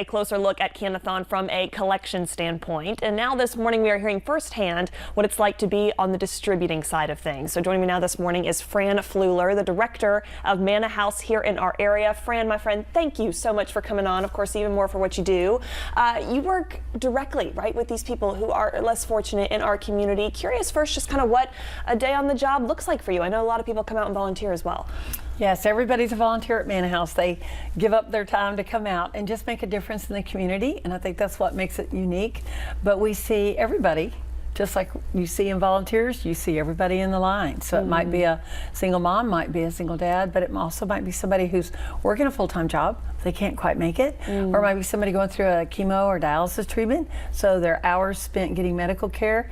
A closer look at Canathon from a collection standpoint. And now this morning we are hearing firsthand what it's like to be on the distributing side of things. So joining me now this morning is Fran Fluher, the director of Manna House here in our area. Fran, my friend, thank you so much for coming on. Of course, even more for what you do. You work directly, right, with these people who are less fortunate in our community. Curious first just kind of what a day on the job looks like for you. I know a lot of people come out and volunteer as well. Yes, everybody's a volunteer at Manna House. They give up their time to come out and just make a difference in the community, and I think that's what makes it unique. But we see everybody, just like you see in volunteers, you see everybody in the line. So it might be a single mom, might be a single dad, but it also might be somebody who's working a full-time job. They can't quite make it, or it might be somebody going through a chemo or dialysis treatment, so their hours spent getting medical care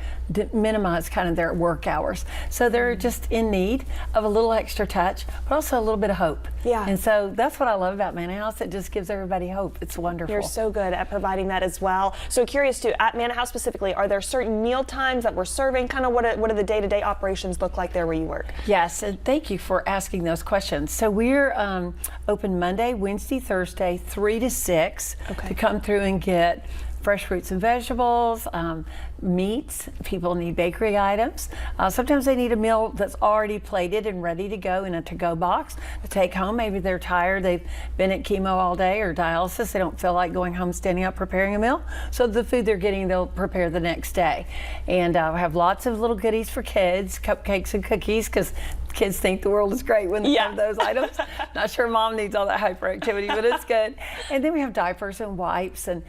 minimize kind of their work hours. So they're just in need of a little extra touch, but also a little bit of hope. Yeah. And so that's what I love about Manna House. It just gives everybody hope. It's wonderful. You're so good at providing that as well. So curious too, at Manna House specifically, are there certain meal times that we're serving? Kind of what do the day-to-day operations look like there where you work? Yes, and thank you for asking those questions. So we're open Monday, Wednesday, Thursday, 3 to 6 to come through and get fresh fruits and vegetables, meats. People need bakery items. Sometimes they need a meal that's already plated and ready to go in a to-go box to take home. Maybe they're tired, they've been at chemo all day or dialysis, they don't feel like going home, standing up, preparing a meal. So the food they're getting, they'll prepare the next day. And we have lots of little goodies for kids, cupcakes and cookies, because kids think the world is great when they have those items. Not sure mom needs all that hyperactivity, but it's good. And then we have diapers and wipes and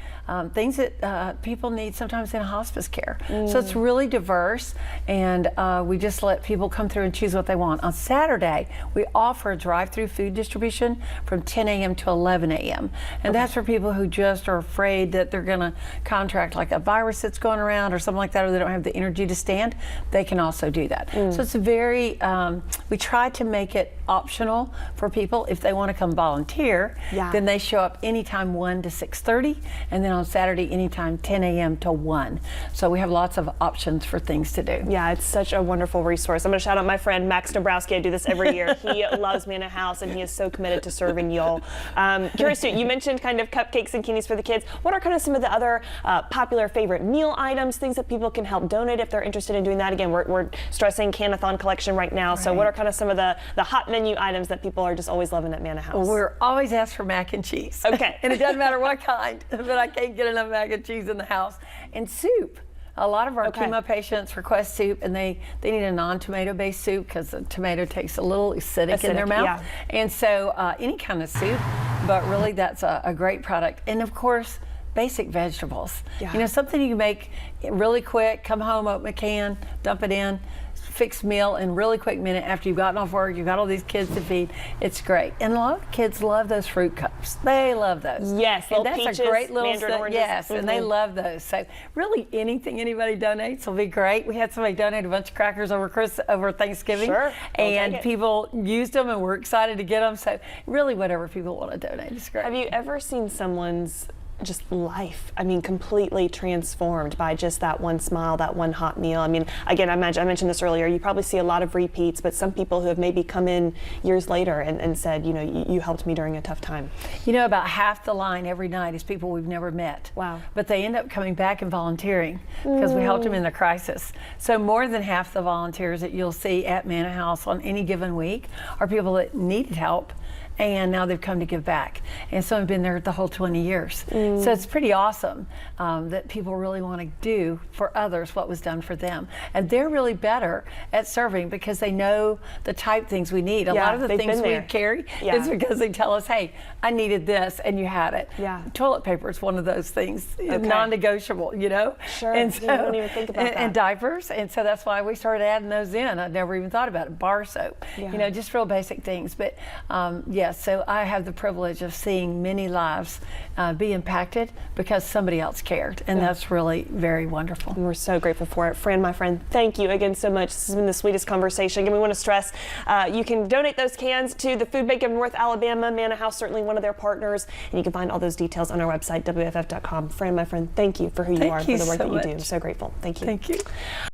things that people need sometimes in hospice care. So it's really diverse, and we just let people come through and choose what they want. On Saturday, we offer drive-through food distribution from 10 a.m. to 11 a.m. And that's for people who just are afraid that they're going to contract like a virus that's going around or something like that, or they don't have the energy to stand. They can also do that. So it's a very we try to make it optional for people. If they want to come volunteer, then they show up anytime 1 to 6:30, and then on Saturday anytime 10 a.m. to 1. So we have lots of options for things to do. Yeah, it's such a wonderful resource. I'm going to shout out my friend Max Dabrowski. I do this every year. He loves Manna House, and he is so committed to serving y'all. Curious too, you mentioned kind of cupcakes and candies for the kids. What are kind of some of the other popular favorite meal items, things that people can help donate if they're interested in doing that? Again, we're stressing Canathon collection right now. So what are kind of some of the hot menu items that people are just always loving at Manna House? Well, we're always asked for mac and cheese. Okay. And it doesn't matter what kind, but I can't get enough mac and cheese in the house. And soup. A lot of our chemo patients request soup, and they need a non-tomato based soup because the tomato takes a little acidic in their mouth. And so any kind of soup, but really that's a great product. And of course, basic vegetables. You know, something you can make really quick, come home, open a can, dump it in, fixed meal in really quick minute after you've gotten off work, you've got all these kids to feed. It's great. And a lot of kids love those fruit cups. They love those. Yes, and that's peaches, a great little stuff. Yes, and they Mm-hmm. love those. So really anything anybody donates will be great. We had somebody donate a bunch of crackers over Thanksgiving. Sure. And people used them and were excited to get them. So really whatever people want to donate is great. Have you ever seen someone's just life, I mean, completely transformed by just that one smile, that one hot meal? I mean, again, I mentioned this earlier, you probably see a lot of repeats, but some people who have maybe come in years later and said, you know, you helped me during a tough time. You know, about half the line every night is people we've never met. Wow. But they end up coming back and volunteering because we helped them in the crisis. So more than half the volunteers that you'll see at Manna House on any given week are people that needed help, and now they've come to give back. And some have been there the whole 20 years. So it's pretty awesome that people really want to do for others what was done for them. And they're really better at serving because they know the type things we need. A lot of the things we carry is because they tell us, hey, I needed this, and you had it. Toilet paper is one of those things, non-negotiable, you know? Sure, and so, I don't even think about that. And diapers, and so that's why we started adding those in. I'd never even thought about it. Bar soap, you know, just real basic things. But so I have the privilege of seeing many lives be impacted because somebody else cared, and that's really very wonderful. And we're so grateful for it. Fran, my friend, thank you again so much. This has been the sweetest conversation. Again, we want to stress you can donate those cans to the Food Bank of North Alabama. Manna House, certainly one of their partners, and you can find all those details on our website, WFF.com. Fran, my friend, thank you for who you are and for the work that you do. I'm so grateful. Thank you. Thank you.